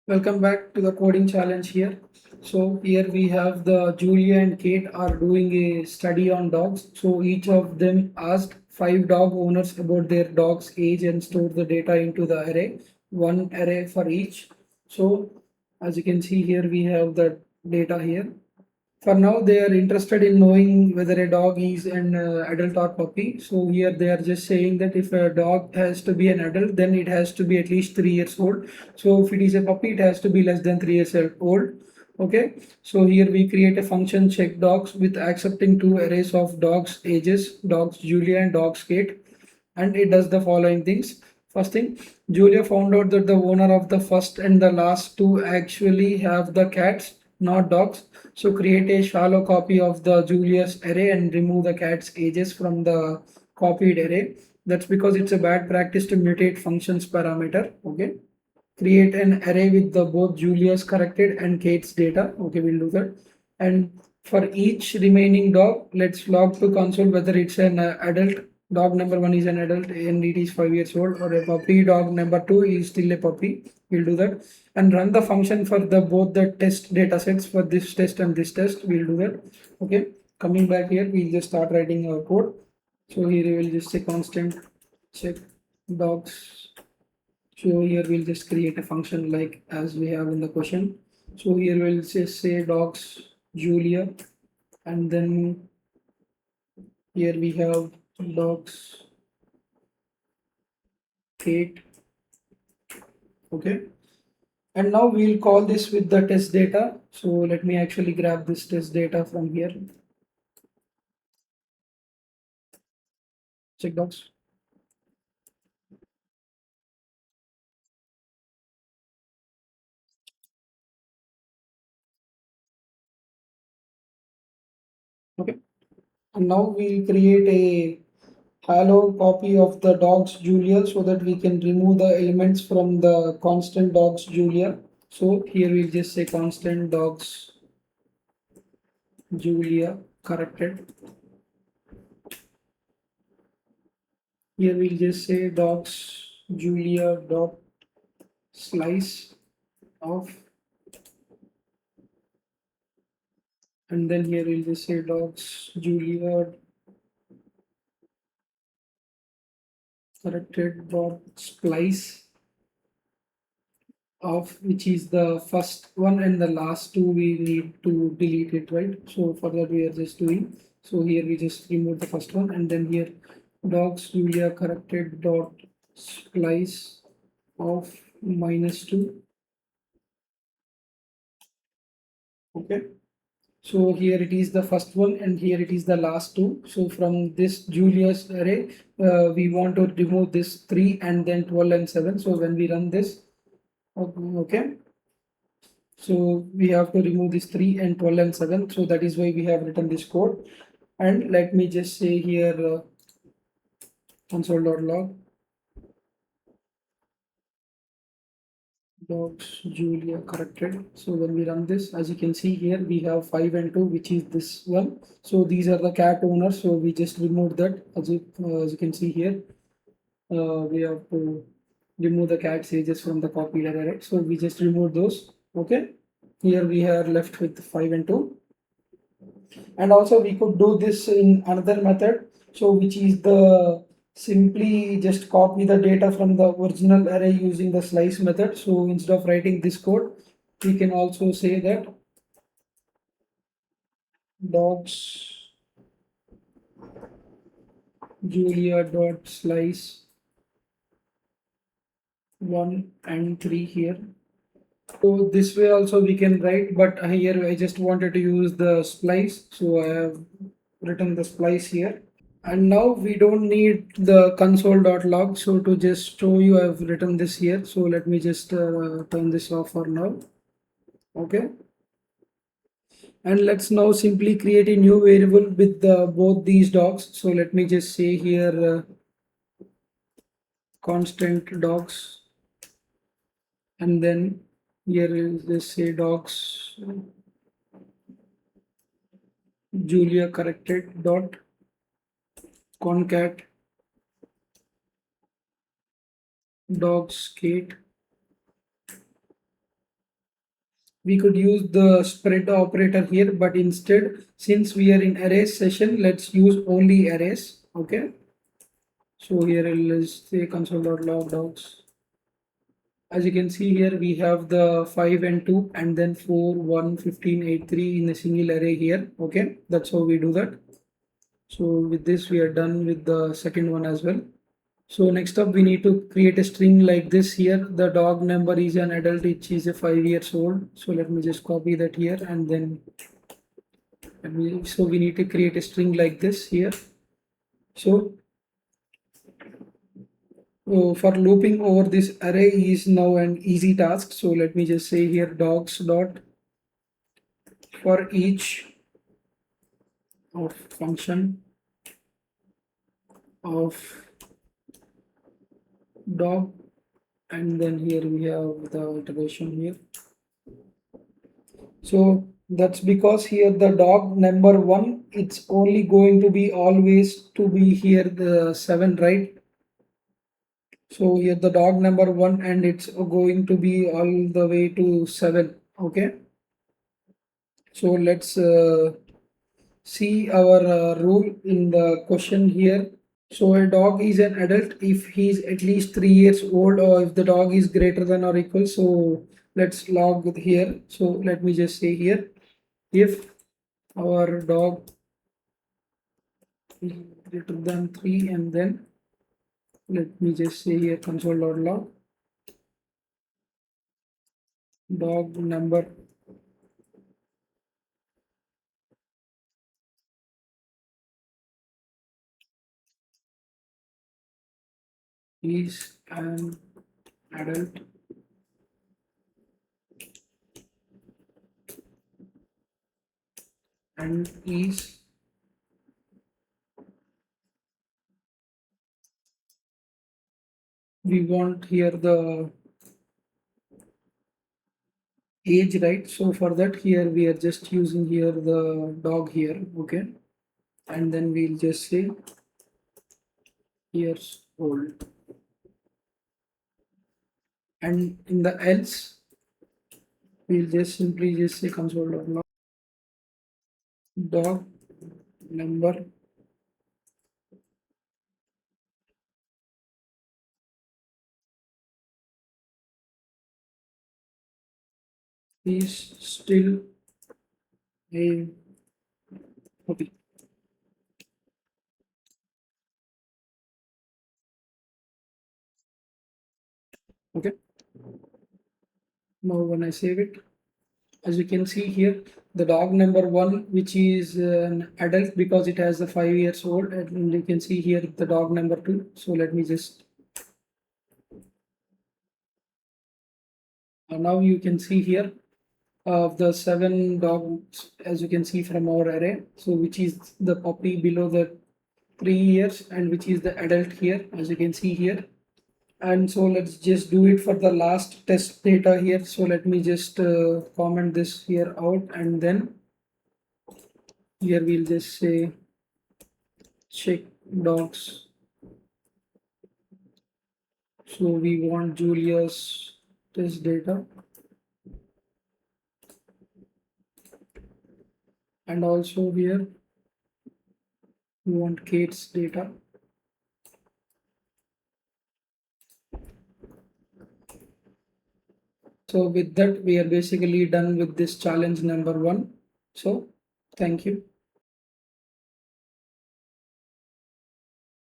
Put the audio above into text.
Welcome back to the coding challenge here. So here we have the Julia and Kate are doing a study on dogs. So each of them asked 5 dog owners about their dog's age and stored the data into the array, one array for each. So as you can see here, we have the data here. For now, they are interested in knowing whether a dog is an adult or puppy. So here they are just saying that if a dog has to be an adult, then it has to be at least 3 years old. So if it is a puppy, it has to be less than 3 years old. Okay. So here we create a function check dogs with accepting two arrays of dogs ages, dogs Julia and dogs Kate, and it does the following things. First thing, Julia found out that the owner of the first and the last two actually have the cats, not dogs. So create a shallow copy of the Julia's array and remove the cat's ages from the copied array. That's because it's a bad practice to mutate functions parameter. Okay. Create an array with the both Julia's corrected and Kate's data. Okay, we'll do that. And for each remaining dog, let's log to console whether it's an adult. Dog number 1 is an adult and it is 5 years old, or a puppy dog number 2 is still a puppy. We'll do that and run the function for the both the test data sets for this test and this test. We'll do that. Okay, coming back here, we'll just start writing our code. So here we will just say constant check dogs. So here we'll just create a function like as we have in the question. So here we'll just say dogs Julia, and then here we have dogs Kate. Okay. And now we'll call this with the test data. So let me actually grab this test data from here. Check dogs. Okay. And now we'll create a hello copy of the dogs Julia so that we can remove the elements from the constant dogs Julia. So here we'll just say constant dogs Julia corrected. Here we'll just say dogs Julia dot slice of, and then here we'll just say dogs Julia corrected dot splice of, which is the first one and the last two we need to delete it, right? So for that we are just doing, so here we just remove the first one, and then here dogs Julia corrected dot splice of -2. Okay, so here it is the first one and here it is the last two. So from this Julia's array, we want to remove this 3 and then 12 and 7. So when we run this, okay, so we have to remove this 3 and 12 and 7. So that is why we have written this code. And let me just say here console.log dogs Julia corrected. So when we run this, as you can see here, we have 5 and 2, which is this one. So these are the cat owners. So we just removed that. As you can see here, we have to remove the cat's ages from the copied array. So we just remove those. Okay. Here we are left with 5 and 2. And also we could do this in another method, so which is the simply just copy the data from the original array using the slice method. So instead of writing this code, we can also say that dogs Julia dot slice 1 and 3 here. So this way also we can write, but here I just wanted to use the splice, so I have written the splice here. And now we don't need the console.log. So to just show you, I've written this here. So let me just turn this off for now. Okay. And let's now simply create a new variable with both these dogs. So let me just say here constant dogs, and then here is just say dogs Julia corrected dot concat dogs Kate we could use the spread operator here, but instead, since we are in arrays session, let's use only arrays. Okay. So here let's say console.log dogs. As you can see here, we have the 5 and 2 and then 4, 1, 15, 8, 3 in a single array here. Okay, that's how we do that. So with this, we are done with the second one as well. So next up, we need to create a string like this here. The dog number is an adult, which is a 5 years old. So let me just copy that here and then so we need to create a string like this here. So for looping over this array is now an easy task. So let me just say here dogs dot for each of function of dog, and then here we have the iteration here. So that's because here the dog number 1, it's only going to be always to be here the 7, right? So here the dog number 1 and it's going to be all the way to 7. Okay. So let's see our rule in the question here. So a dog is an adult if he's at least 3 years old, or if the dog is greater than or equal. So let's log here. So let me just say here, if our dog is greater than 3, and then let me just say here console.log dog number is an adult and is we want here the age, right? So for that here we are just using here the dog here. Okay, and then we'll just say years old, and in the else we'll just simply just say console.log dog number is still a puppy. Okay, now when I save it, as you can see here, the dog number 1, which is an adult because it has the 5 years old, and you can see here the dog number 2. So let me just now you can see here of the 7 dogs, as you can see from our array, so which is the puppy below the 3 years and which is the adult here, as you can see here. And so let's just do it for the last test data here. So let me just comment this here out, and then here we'll just say check dogs. So we want Julia's test data, and also here we want Kate's data. So with that, we are basically done with this challenge number 1. So thank you.